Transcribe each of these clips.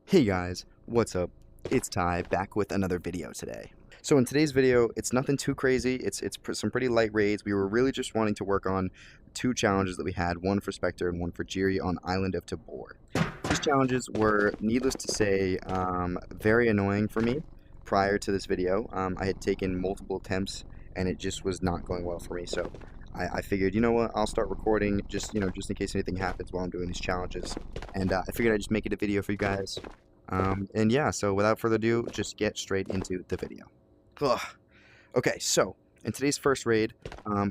Hey guys, what's up? It's Ty back with another video today. So in today's video, it's nothing too crazy. It's some pretty light raids. We were really just wanting to work on two challenges that we had, one for Spectre and one for Jiri on Island of Tabor. These challenges were, needless to say, very annoying for me prior to this video. I had taken multiple attempts and it just was not going well for me. So I figured, you know what, I'll start recording just in case anything happens while I'm doing these challenges. And I figured I'd just make it a video for you guys. And yeah, so without further ado, just get straight into the video. Ugh. Okay, so in today's first raid,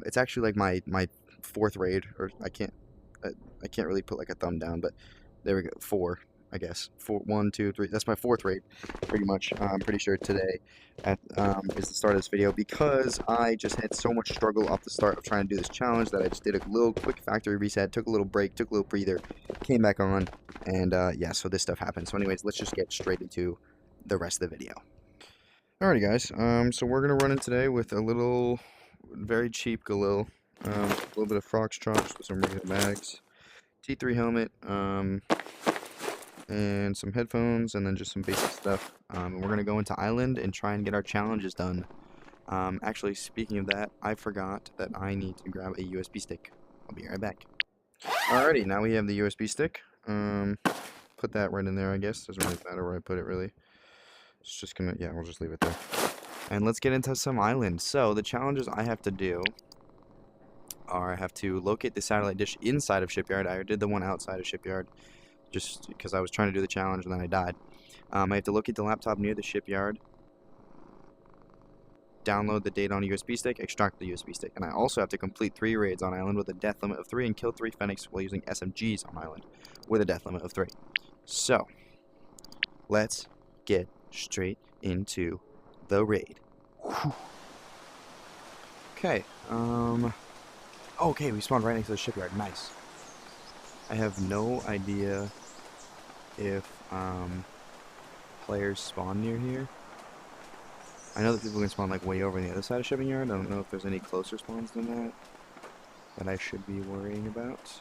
it's actually like my fourth raid, or I can't really put like a thumb down, but there we go, four, I guess. One, two, three. That's my fourth raid, pretty much. I'm pretty sure today is the start of this video because I just had so much struggle off the start of trying to do this challenge that I just did a little quick factory reset, took a little break, took a little breather, came back on, and yeah, so this stuff happened. So anyways, let's just get straight into the rest of the video. Alrighty guys, so we're gonna run in today with a little, very cheap Galil, a little bit of Foxtrots with some regular mags, T3 helmet, and some headphones, and then just some basic stuff. And we're gonna go into Island and try and get our challenges done. Actually, speaking of that, I forgot that I need to grab a USB stick. I'll be right back. Alrighty, now we have the USB stick. Put that right in there, I guess. Doesn't really matter where I put it, really. It's just gonna, yeah, we'll just leave it there. And let's get into some Island. So, the challenges I have to do are I have to locate the satellite dish inside of Shipyard. I did the one outside of Shipyard just because I was trying to do the challenge and then I died. I have to locate the laptop near the shipyard, download the data on a USB stick, extract the USB stick, and I also have to complete 3 raids on Island with a death limit of 3 and kill 3 Fenix while using SMGs on Island with a death limit of 3. So, let's get straight into the raid. Whew. Okay, okay, we spawned right next to the shipyard. Nice. I have no idea if players spawn near here. I know that people can spawn like way over on the other side of shipping yard. I don't know if there's any closer spawns than that I should be worrying about.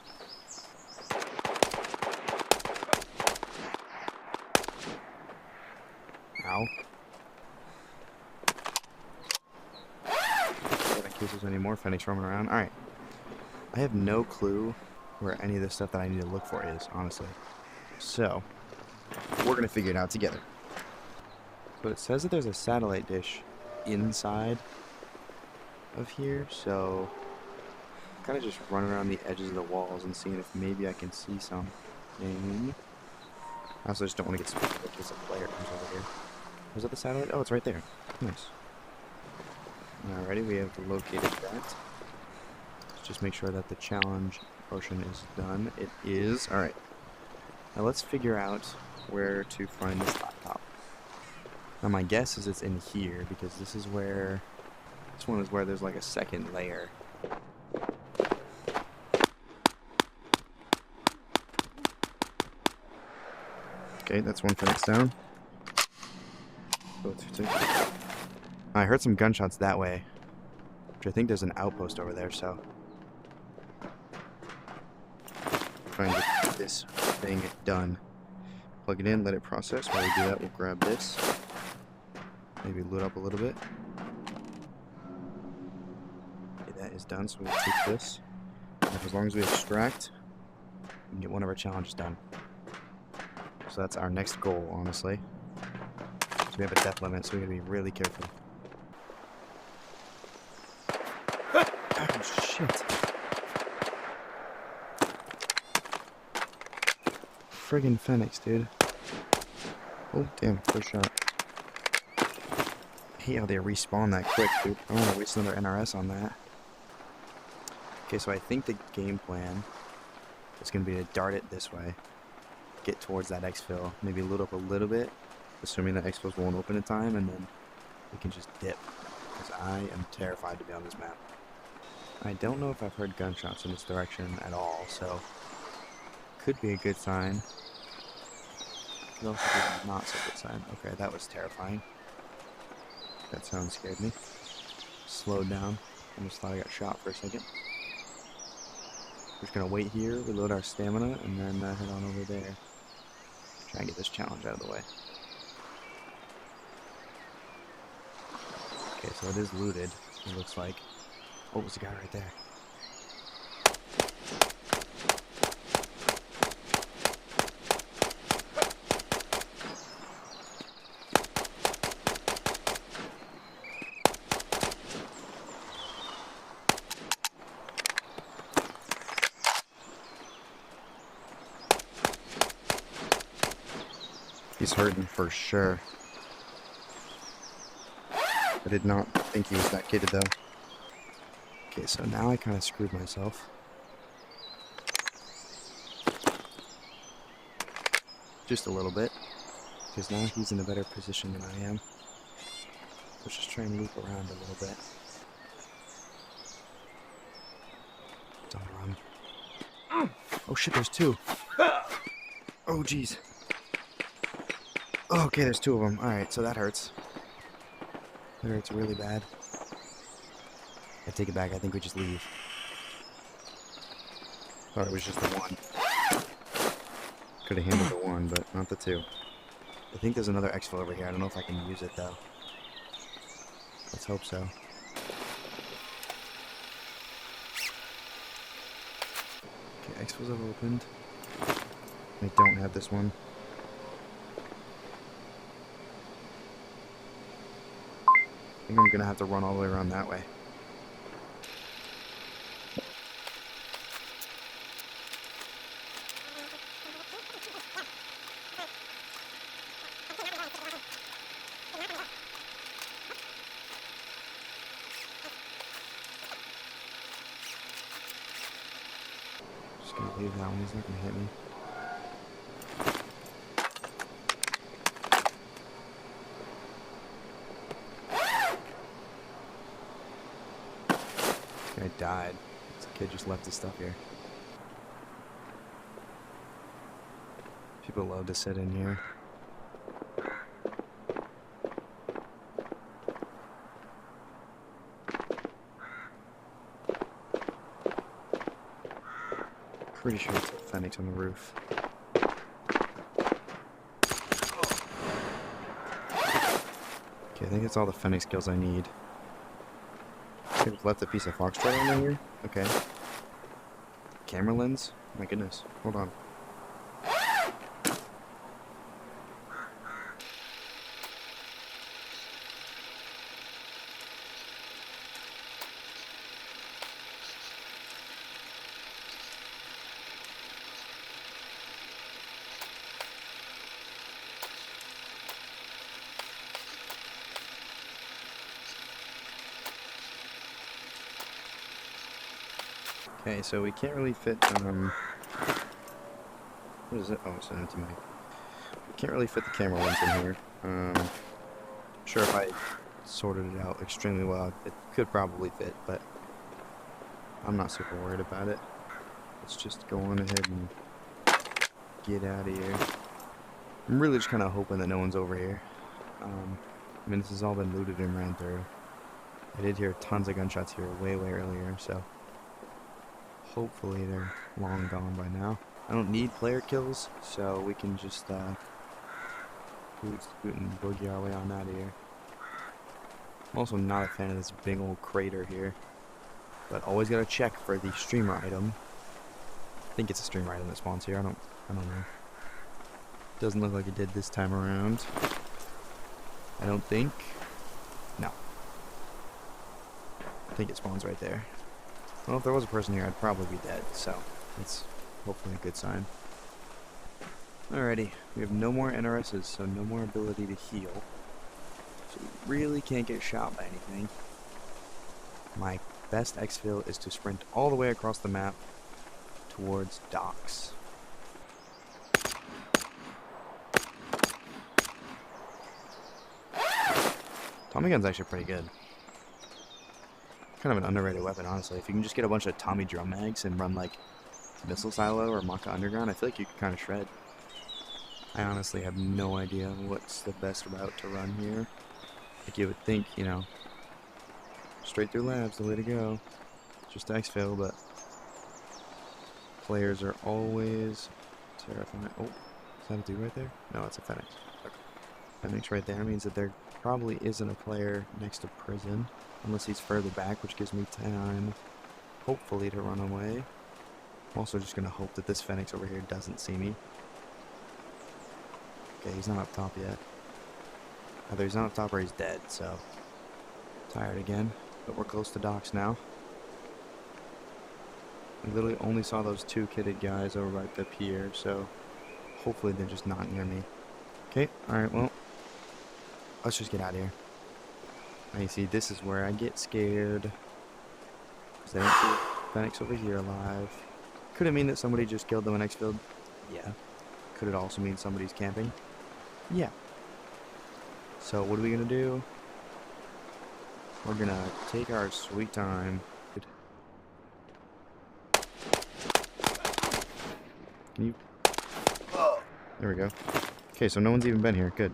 Ow. In case there's any more Fenix roaming around. Alright. I have no clue where any of the stuff that I need to look for is, honestly. So, we're going to figure it out together. But it says that there's a satellite dish inside of here, so I'm kind of just running around the edges of the walls and seeing if maybe I can see something. I also just don't want to get spooked in case a player comes over here. Was that the satellite? Oh, it's right there. Nice. Alrighty, we have located that. Let's just make sure that the challenge portion is done. It is. Alright. Now let's figure out where to find this laptop. Now my guess is it's in here because this is where, this one is where there's like a second layer. Okay, that's one Fenix down. I heard some gunshots that way, which I think there's an outpost over there, so trying to get this thing done. Plug it in, let it process. While we do that, we'll grab this. Maybe loot up a little bit. Okay, that is done, so we'll take this. And as long as we extract, we can get one of our challenges done. So that's our next goal, honestly. So we have a death limit, so we gotta be really careful. Oh, shit. Friggin' Fenix, dude. Oh, damn, first shot. I hate how they respawn that quick, dude. I don't want to waste another NRS on that. Okay, so I think the game plan is going to be to dart it this way. Get towards that exfil. Maybe loot up a little bit, assuming that exfils won't open in time, and then we can just dip. Because I am terrified to be on this map. I don't know if I've heard gunshots in this direction at all, so could be a good sign. Could also be not so good sign. Okay, that was terrifying. That sound scared me. Slowed down. Almost thought I got shot for a second. We're just gonna wait here, reload our stamina, and then head on over there. Try and get this challenge out of the way. Okay, so it is looted, it looks like. Oh, there's a guy right there. He's hurting for sure. I did not think he was that kitted though. Okay, so now I kind of screwed myself. Just a little bit. Because now he's in a better position than I am. Let's just try and loop around a little bit. Don't run. Oh shit, there's two. Oh jeez. Oh, okay, there's two of them. Alright, so that hurts. That hurts really bad. I take it back, I think we just leave. Thought it was just the one. Could have handled the one, but not the two. I think there's another exfil over here. I don't know if I can use it though. Let's hope so. Okay, exfils have opened. I don't have this one. I think I'm gonna have to run all the way around that way. Just gonna leave that one, he's not gonna hit me. I died. This kid just left his stuff here. People love to sit in here. Pretty sure it's a Fenix on the roof. Okay, I think that's all the Fenix kills I need. I've left a piece of foxtrot on here. Okay. Camera lens? My goodness. Hold on. Okay, so we can't really fit, what is it? Oh, it's an empty mic. We can't really fit the camera lens in here. Sure, if I sorted it out extremely well, it could probably fit, but I'm not super worried about it. Let's just go on ahead and get out of here. I'm really just kind of hoping that no one's over here. I mean, this has all been looted and ran through. I did hear tons of gunshots here way earlier, so hopefully they're long gone by now. I don't need player kills, so we can just scoot and boogie our way on out of here. I'm also not a fan of this big old crater here, but always gotta check for the streamer item. I think it's a streamer item that spawns here. I don't know. Doesn't look like it did this time around. I don't think. No. I think it spawns right there. Well, if there was a person here, I'd probably be dead, so that's hopefully a good sign. Alrighty, we have no more NRSs, so no more ability to heal. So we really can't get shot by anything. My best exfil is to sprint all the way across the map towards docks. Tommy gun's actually pretty good. Kind of an underrated weapon, honestly. If you can just get a bunch of Tommy drum mags and run like Missile Silo or Maka Underground, I feel like you can kind of shred. I honestly have no idea what's the best route to run here. Like you would think, you know, straight through labs, the way to go. Just exfil, but players are always terrifying. Oh, Is that a dude right there? No, it's a Fenix. Okay. Fenix right there means that there probably isn't a player next to prison. Unless he's further back, which gives me time, hopefully, to run away. I'm also just going to hope that this Fenix over here doesn't see me. Okay, he's not up top yet. Either he's not up top or he's dead, so... Tired again, but we're close to docks now. I literally only saw those two kitted guys over by the pier, so... Hopefully they're just not near me. Okay, alright, well... Let's just get out of here. Now you see, this is where I get scared. Because I don't see Fenix over here alive. Could it mean that somebody just killed them in next field? Yeah. Could it also mean somebody's camping? Yeah. So what are we gonna do? We're gonna take our sweet time. Can you... There we go. Okay, so no one's even been here. Good.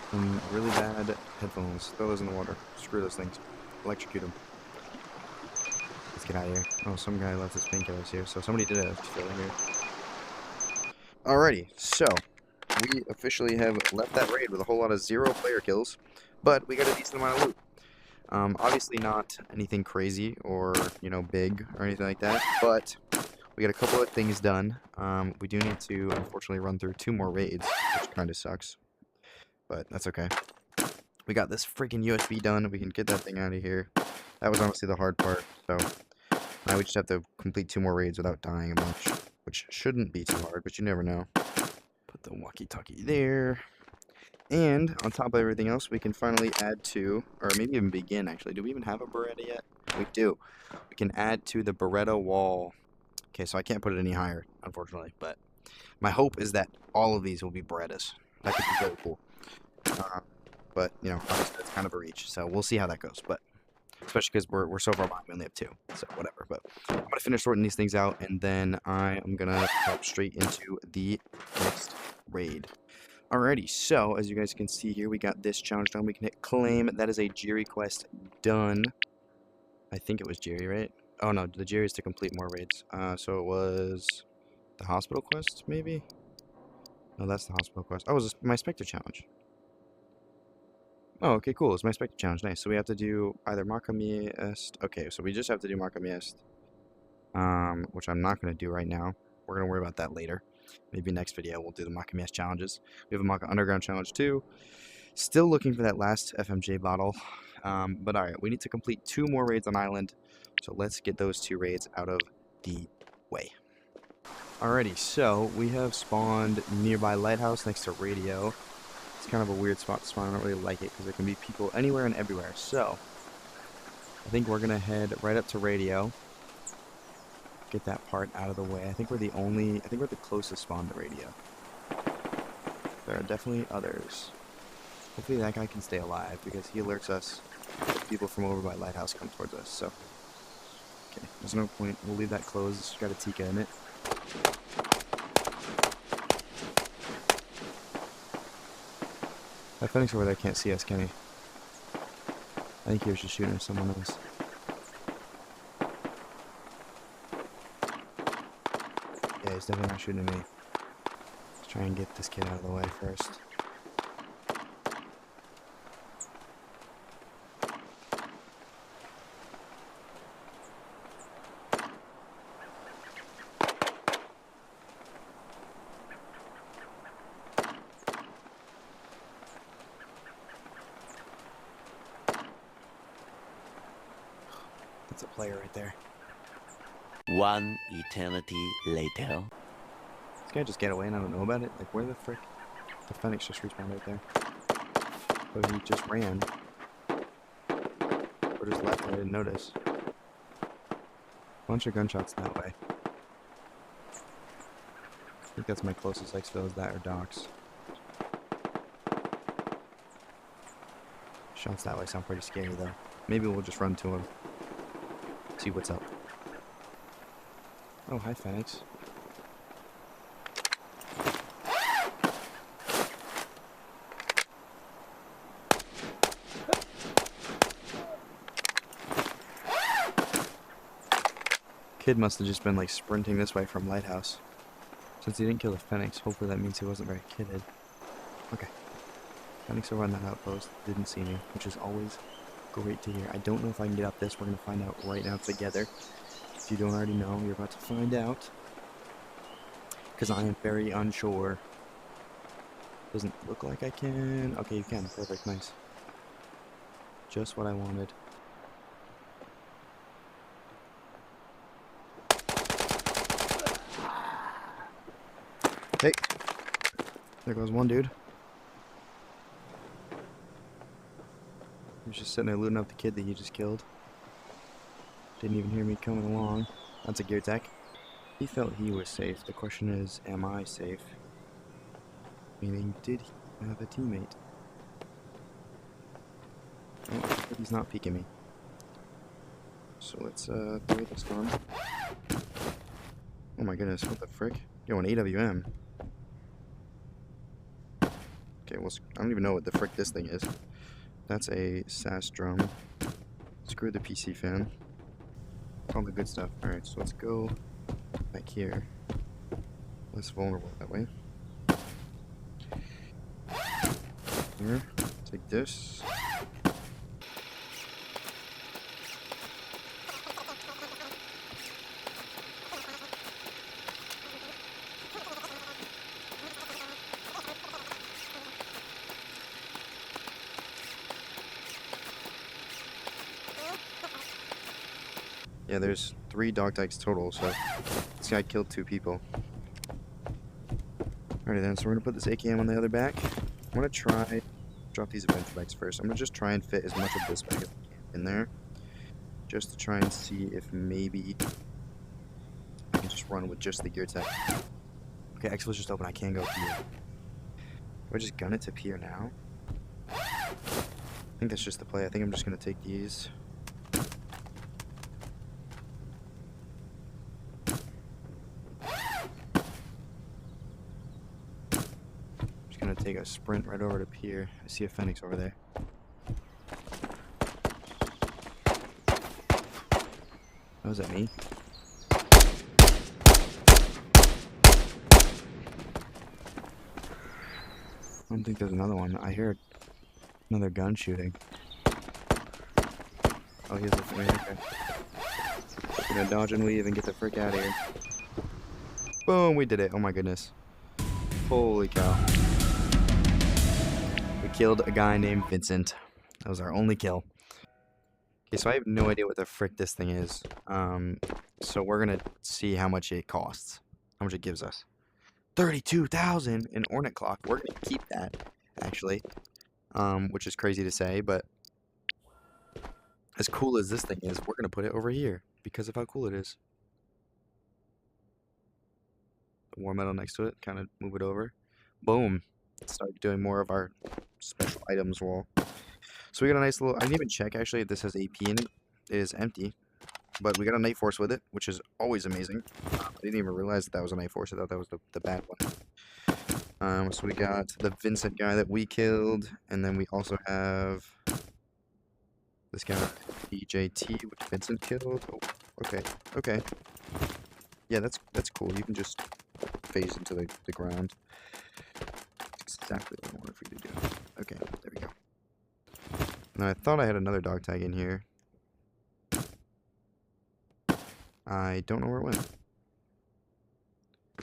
Some really bad headphones. Throw those in the water. Screw those things. Electrocute them. Let's get out of here. Oh, some guy left his painkillers here, so somebody did a fill here. Alrighty, so we officially have left that raid with a whole lot of 0 player kills, but we got a decent amount of loot. Obviously not anything crazy or, you know, big or anything like that, but we got a couple of things done. We do need to, unfortunately, run through 2 more raids, which kind of sucks, but that's okay. We got this freaking USB done. We can get that thing out of here. That was honestly the hard part, so now we just have to complete 2 more raids without dying a bunch, which shouldn't be too hard, but you never know. Put the walkie-talkie there. And on top of everything else, we can finally add to, or maybe even begin, actually. Do we even have a Beretta yet? We do. We can add to the Beretta wall. Okay, so I can't put it any higher, unfortunately, but my hope is that all of these will be Berettas. That could be very cool. But, you know, obviously that's kind of a reach, so we'll see how that goes, but especially because we're so far behind, we only have 2, so whatever. But I'm going to finish sorting these things out, and then I am going to hop straight into the next raid. Alrighty, so as you guys can see here, we got this challenge done. We can hit claim. That is a Jerry quest done. I think it was Jerry, right? Oh no, the Jerry is to complete more raids. So it was the hospital quest, maybe? No, that's the hospital quest. Oh, it was my Spectre challenge. Oh, okay, cool. It's my Spectre challenge. Nice. So we have to do either Marca Mi Est. Okay, so we just have to do Marca Mi Est. Which I'm not going to do right now. We're going to worry about that later. Maybe next video we'll do the Marca Mi Est challenges. We have a Marca Underground challenge too. Still looking for that last FMJ bottle. But alright, we need to complete 2 more raids on Island. So let's get those 2 raids out of the way. Alrighty, so we have spawned nearby Lighthouse next to Radio. It's kind of a weird spot to spawn. I don't really like it because there can be people anywhere and everywhere. So I think we're going to head right up to Radio. Get that part out of the way. I think we're the closest spawn to Radio. There are definitely others. Hopefully that guy can stay alive because he alerts us if people from over by Lighthouse come towards us. So, okay, there's no point. We'll leave that closed. It's got a Tika in it. That Fenix over there can't see us, can he? I think he was just shooting at someone else. Yeah, he's definitely not shooting at me. Let's try and get this kid out of the way first. That's a player right there. 1 eternity later. This guy just get away and I don't know about it? Like, where the frick? The Fenix just respawned right there. But he just ran. Or just left and I didn't notice. Bunch of gunshots that way. I think that's my closest exfil is that or docks. Shots that way sound pretty scary though. Maybe we'll just run to him. See what's up. Oh, hi Fenix. Kid must have just been like sprinting this way from Lighthouse. Since he didn't kill the Phoenix, hopefully that means he wasn't very kitted. Okay. Phoenix over on that outpost. Didn't see me, which is always great to hear. I don't know if I can get up this. We're going to find out right now together. If you don't already know, you're about to find out. Because I am very unsure. Doesn't look like I can. Okay, you can. Perfect. Nice. Just what I wanted. Hey. There goes one dude. He was just sitting there looting up the kid that you just killed. Didn't even hear me coming along. That's a gear tech. He felt he was safe. The question is, am I safe? Meaning, did he have a teammate? Oh, he's not peeking me. So let's throw this on. Oh my goodness, what the frick? Yo, an AWM. Okay, well, I don't even know what the frick this thing is. That's a SAS drum. Screw the PC fan. All the good stuff. Alright, so let's go back here. Less vulnerable that way. Here, take this. Yeah, there's 3 dog tags total, so this guy killed 2 people. Alrighty then, so we're gonna put this AKM on the other back. I'm gonna try drop these adventure bags first. I'm gonna just try and fit as much of this bag as I can in there, just to try and see if maybe I can just run with just the gear tech. Okay, exfil's just open. I can go here. Do I just gun it to pier now? I think that's just the play. I think I'm just gonna take these. Take a sprint right over to pier. I see a Phoenix over there. Oh, was that me? I don't think there's another one. I heard another gun shooting. Oh, here's the Phoenix. Okay. Gonna dodge and weave and get the frick out of here. Boom, we did it. Oh my goodness. Holy cow. We killed a guy named Vincent. That was our only kill. Okay, so I have no idea what the frick this thing is. So we're gonna see how much it costs. How much it gives us. 32,000 in Ornate Clock. We're gonna keep that, actually. Which is crazy to say, but as cool as this thing is, we're gonna put it over here because of how cool it is. The war metal next to it, kind of move it over. Boom. Start doing more of our special items wall. So we got a nice little, I didn't even check actually if this has AP in it. It is empty. But we got a Night Force with it, which is always amazing. I didn't even realize that was a Night Force. I thought that was the bad one. So we got the Vincent guy that we killed. And then we also have this guy, EJT, which Vincent killed. Oh, okay, okay. Yeah, that's cool. You can just phase into the ground. That's exactly what I wanted for you to do. Okay, there we go. And I thought I had another dog tag in here. I don't know where it went.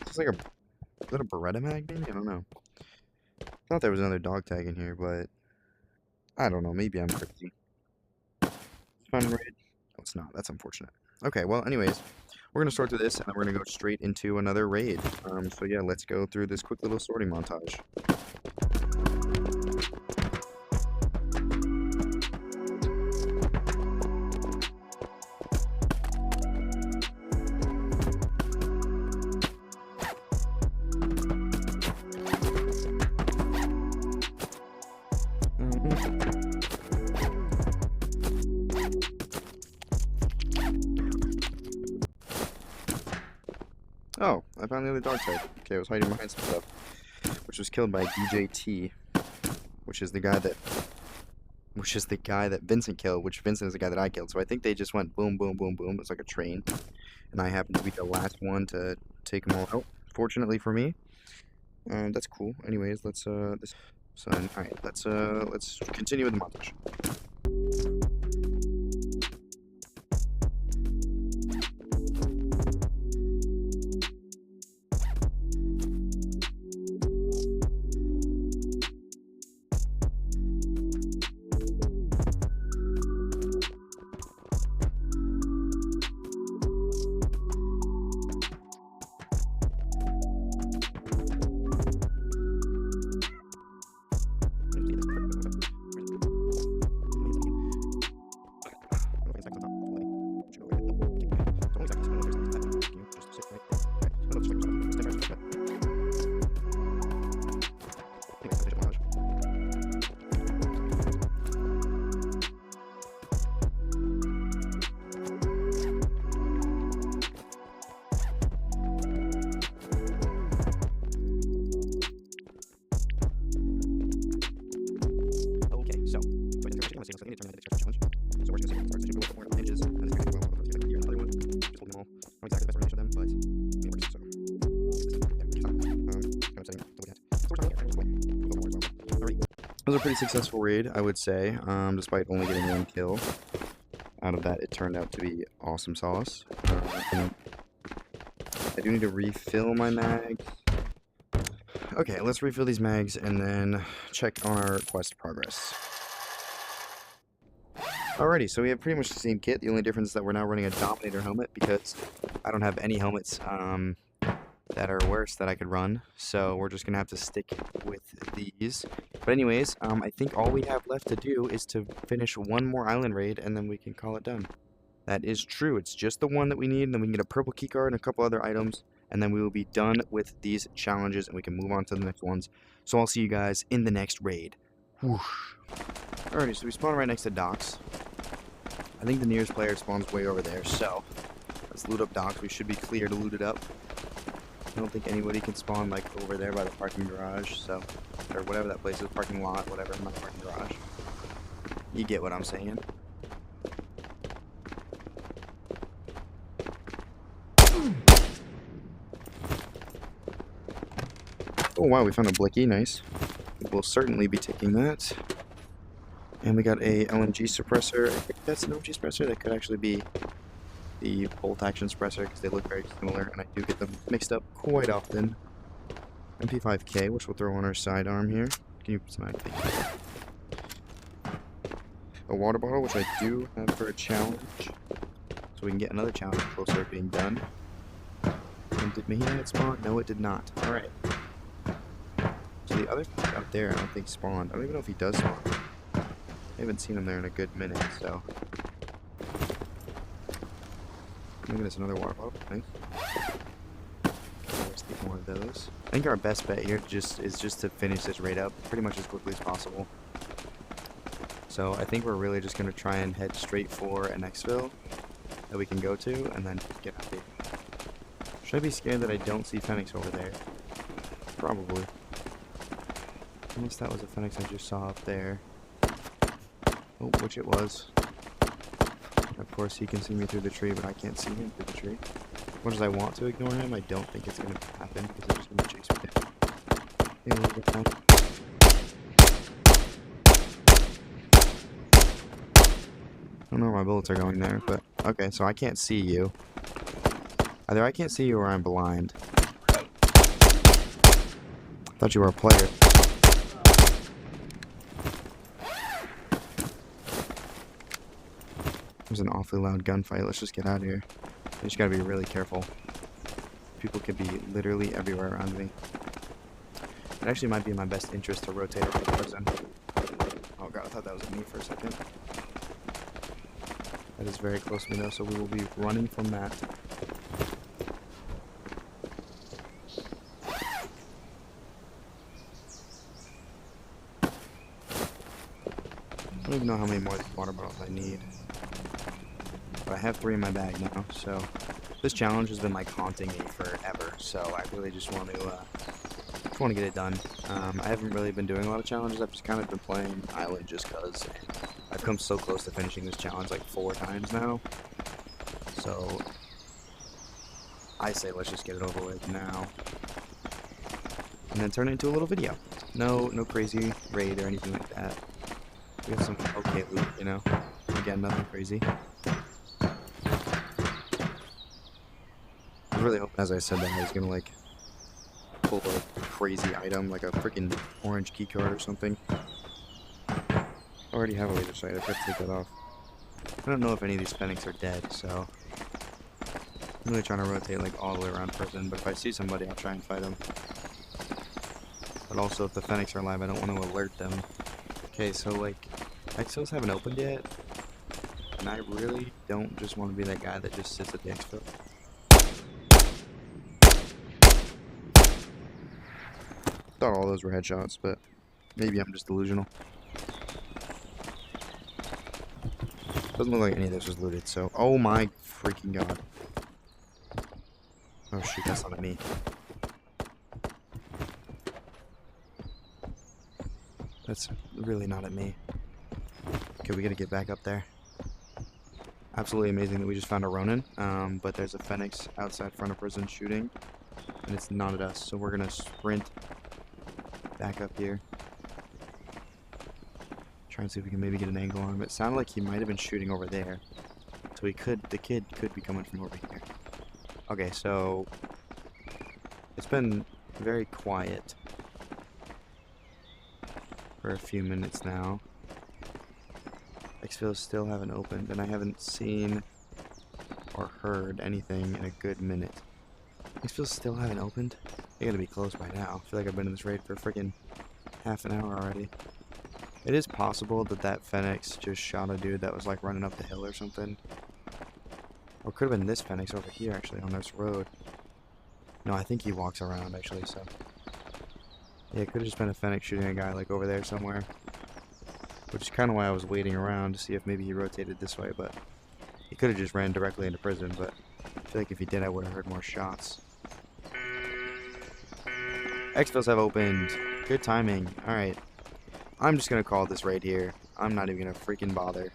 It's like is that a Beretta mag maybe? I don't know. I thought there was another dog tag in here, but I don't know. Maybe I'm crazy. Fun raid. Oh, it's not. That's unfortunate. Okay, well, anyways, we're going to sort through this, and then we're going to go straight into another raid. So yeah, let's go through this quick little sorting montage. Oh, I found the other dog tag. Okay, I was hiding behind some stuff. Which was killed by DJT. Which is the guy that Vincent killed, which Vincent is the guy that I killed. So I think they just went boom, boom, boom, boom. It's like a train. And I happened to be the last one to take them all out. fortunately for me. That's cool. Anyways, let's this son. All right, let's continue with the montage. It was a pretty successful raid, I would say, despite only getting 1 kill. Out of that, it turned out to be awesome sauce. I do need to refill my mags. Okay, let's refill these mags and then check on our quest progress. Alrighty, so we have pretty much the same kit. The only difference is that we're now running a Dominator helmet because I don't have any helmets that are worse that I could run. So we're just going to have to stick with these. But anyways, I think all we have left to do is to finish one more island raid and then we can call it done. That is true. It's just the one that we need, and then we can get a purple keycard and a couple other items, and then we will be done with these challenges and we can move on to the next ones. So I'll see you guys in the next raid. Whoosh. Alrighty, so we spawn right next to docks. I think the nearest player spawns way over there, so let's loot up docks. We should be clear to loot it up. I don't think anybody can spawn like over there by the parking garage, so, or whatever that place is, parking lot, whatever, not parking garage. You get what I'm saying. Oh wow, we found a blicky, nice. We'll certainly be taking that. And we got a LMG suppressor. I think that's an LMG suppressor. That could actually be the bolt action suppressor because they look very similar, and I do get them mixed up quite often. MP5K, which we'll throw on our sidearm here. Can you snipe? A water bottle, which I do have for a challenge, so we can get another challenge closer to being done. And did Mahina hit spawn? No, it did not. All right. So the other thing out there, I don't think spawned. I don't even know if he does spawn. I haven't seen him there in a good minute, so. Look at this, another water bottle. Nice. Let's get more of those. I think our best bet here is just to finish this raid up pretty much as quickly as possible. So I think we're really just going to try and head straight for an exfil that we can go to and then get out of here. Should I be scared that I don't see Phoenix over there? Probably. Unless that was a Phoenix I just saw up there. Oh, which it was. Of course, he can see me through the tree, but I can't see him through the tree. As much as I want to ignore him, I don't think it's going to happen because he's just going to chase me down. Hey, we'll get down. I don't know where my bullets are going there, but okay, so I can't see you. Either I can't see you or I'm blind. I thought you were a player. There's an awfully loud gunfight. Let's just get out of here. I just gotta be really careful. People could be literally everywhere around me. It actually might be in my best interest to rotate around the person. Oh god, I thought that was me for a second. That is very close to me though, so we will be running from that. I don't even know how many more of these water bottles I need. But I have 3 in my bag now, so this challenge has been like haunting me forever, so I really just want to get it done. I haven't really been doing a lot of challenges. I've just kind of been playing Island just cause I've come so close to finishing this challenge like 4 times now. So I say let's just get it over with now. And then turn it into a little video. No crazy raid or anything like that. We have some okay loot, you know. Again, nothing crazy. I was really hoping, as I said, that I was gonna like pull a crazy item, like a freaking orange keycard or something. I already have a laser sight. I've got to take that off. I don't know if any of these Fenix are dead, so I'm really trying to rotate like all the way around prison. But if I see somebody, I'll try and fight them. But also, if the Fenix are alive, I don't want to alert them. Okay, so like, exfils haven't opened yet, and I really don't just want to be that guy that just sits at the exfil. Thought all those were headshots, but maybe I'm just delusional. Doesn't look like any of this was looted, so... Oh my freaking god. Oh shoot, that's not at me. That's really not at me. Okay, we gotta get back up there. Absolutely amazing that we just found a Ronin, but there's a Fenix outside front of prison shooting, and it's not at us, so we're gonna sprint back up here. Try and see if we can maybe get an angle on him. It sounded like he might have been shooting over there, so the kid could be coming from over here. Okay, so it's been very quiet for a few minutes now. Exfils still haven't opened, and I haven't seen or heard anything in a good minute. Exfils still haven't opened? They gotta be close by now. I feel like I've been in this raid for freaking half an hour already. It is possible that that Fenix just shot a dude that was like running up the hill or something. Or it could have been this Fenix over here actually on this road. No, I think he walks around actually, so. Yeah, it could have just been a Fenix shooting a guy like over there somewhere. Which is kind of why I was waiting around to see if maybe he rotated this way, but he could have just ran directly into prison, but I feel like if he did I would have heard more shots. Exfils have opened. Good timing. Alright. I'm just going to call this raid here. I'm not even going to freaking bother.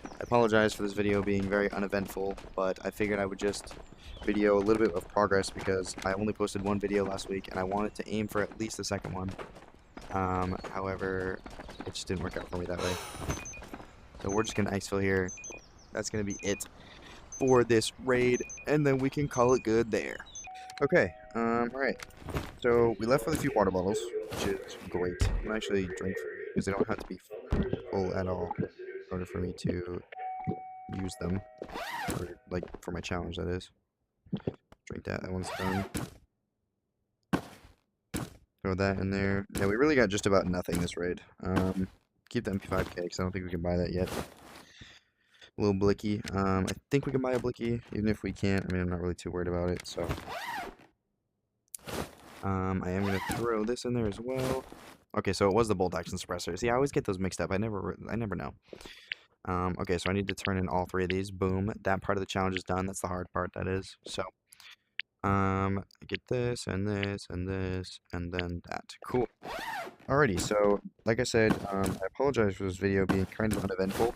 I apologize for this video being very uneventful, but I figured I would just video a little bit of progress because I only posted one video last week and I wanted to aim for at least the second one. However, it just didn't work out for me that way. So we're just going to exfil here. That's going to be it for this raid, and then we can call it good there. Okay, alright. So we left with a few water bottles, which is great. I'm gonna actually drink because they don't have to be full at all in order for me to use them. Or, like, for my challenge, that is. Drink that, that one's done. Throw that in there. Yeah, we really got just about nothing this raid. Keep the MP5K because I don't think we can buy that yet. A little blicky. I think we can buy a blicky, even if we can't. I mean, I'm not really too worried about it, so. I am going to throw this in there as well. Okay, so it was the bolt action suppressor. See, I always get those mixed up. I never know. Okay, so I need to turn in all three of these. Boom. That part of the challenge is done. That's the hard part, that is. So, get this, and this, and this, and then that. Cool. Alrighty, so, like I said, I apologize for this video being kind of uneventful,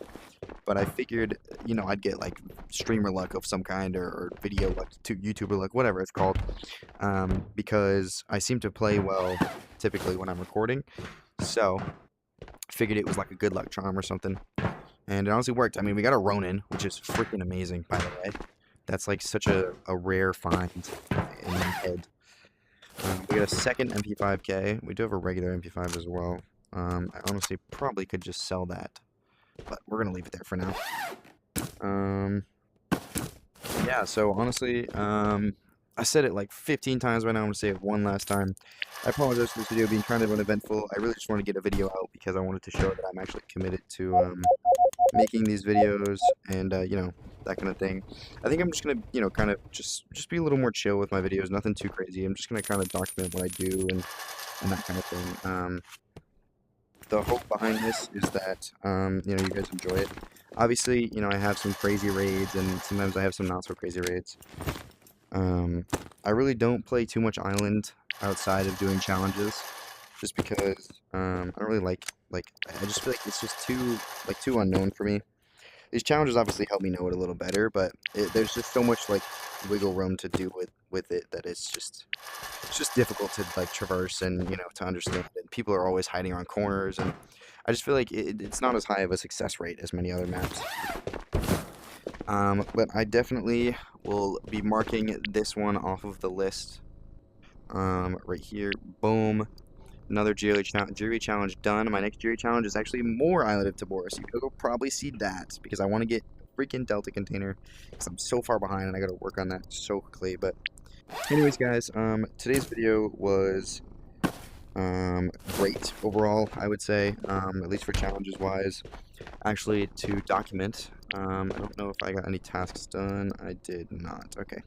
but I figured, you know, I'd get, like, streamer luck of some kind, or video luck, YouTuber luck, whatever it's called, because I seem to play well, typically, when I'm recording, so, figured it was like a good luck charm or something, and it honestly worked. I mean, we got a Ronin, which is freaking amazing, by the way. That's, like, such a rare find in my head. We got a second MP5K. We do have a regular MP5 as well. I honestly probably could just sell that, but we're gonna leave it there for now. Yeah, so honestly, I said it like 15 times right now. I'm gonna say it one last time. I apologize for this video being kind of uneventful. I really just want to get a video out because I wanted to show that I'm actually committed to making these videos and you know, that kind of thing. I think I'm just gonna, you know, kind of just be a little more chill with my videos. Nothing too crazy. I'm just gonna kind of document what I do and that kind of thing. The hope behind this is that, you know, you guys enjoy it. Obviously, you know, I have some crazy raids, and sometimes I have some not so crazy raids. I really don't play too much Island outside of doing challenges, just because, I don't really like, I just feel like it's just too unknown for me. These challenges obviously help me know it a little better, but there's just so much, like, wiggle room to do with it that it's just difficult to like traverse and to understand. And people are always hiding around corners, and I just feel like it's not as high of a success rate as many other maps. But I definitely will be marking this one off of the list. Right here, boom. Another jury challenge done. My next jury challenge is actually more Island of Tabor, so you'll probably see that because I want to get a freaking Delta container because I'm so far behind and I got to work on that so quickly. But anyways, guys, today's video was great overall, I would say, at least for challenges wise. Actually, to document, I don't know if I got any tasks done. I did not. Okay.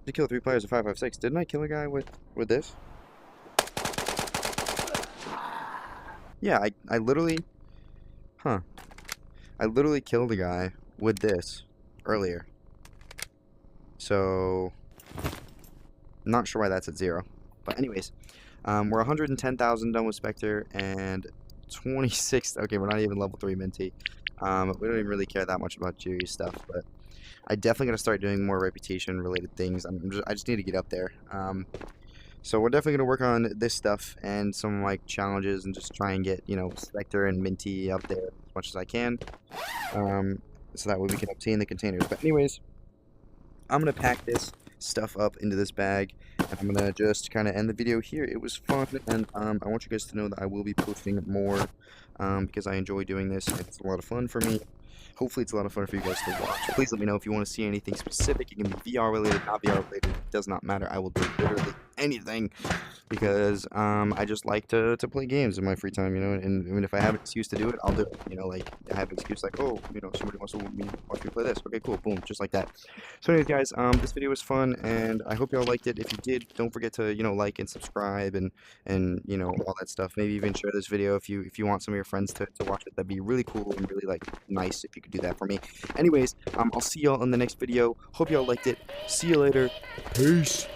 To kill 3 players at 556. Didn't I kill a guy with this? Yeah, I literally, huh? I literally killed a guy with this earlier. So, not sure why that's at 0. But anyways, we're 110,000 done with Spectre and 26. Okay, we're not even level 3 Minty. We don't even really care that much about Jury stuff, but I definitely gotta start doing more reputation related things. I just need to get up there. So we're definitely gonna work on this stuff and some like challenges and just try and get Spectre and Minty up there as much as I can, so that way we can obtain the containers. But anyways, I'm gonna pack this stuff up into this bag, and I'm gonna just kind of end the video here. It was fun, and I want you guys to know that I will be posting more because I enjoy doing this. It's a lot of fun for me. Hopefully it's a lot of fun for you guys to watch. Please let me know if you want to see anything specific. It can be VR related, not VR related. It does not matter. I will do literally anything because I just like to play games in my free time, and even if I have an excuse to do it, I'll do it. Like I have an excuse like, oh, somebody wants to watch me play this. Okay, cool, boom, just like that. So anyways, guys, this video was fun, and I hope y'all liked it. If you did, don't forget to like and subscribe and all that stuff. Maybe even share this video if you want some of your friends to watch it. That'd be really cool and really like nice if you could do that for me. Anyways, I'll see y'all in the next video. Hope y'all liked it. See you later. Peace.